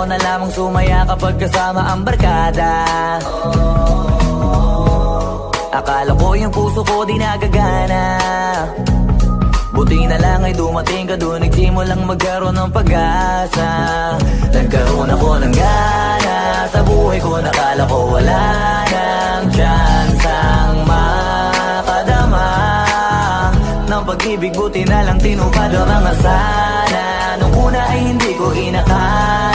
ko na lamang sumaya kapag kasama ang barkada. Akala ko yung puso ko di nagagana, buti na lang ay dumating ka doon, nagsimulang magkaroon ng pag-asa. Nagkaroon ako ng gana sa buhay ko, nakala ko wala nang tsansang makadama ng pag-ibig, buti na lang tinupad ang mga sana. Nung una ay hindi ko inakala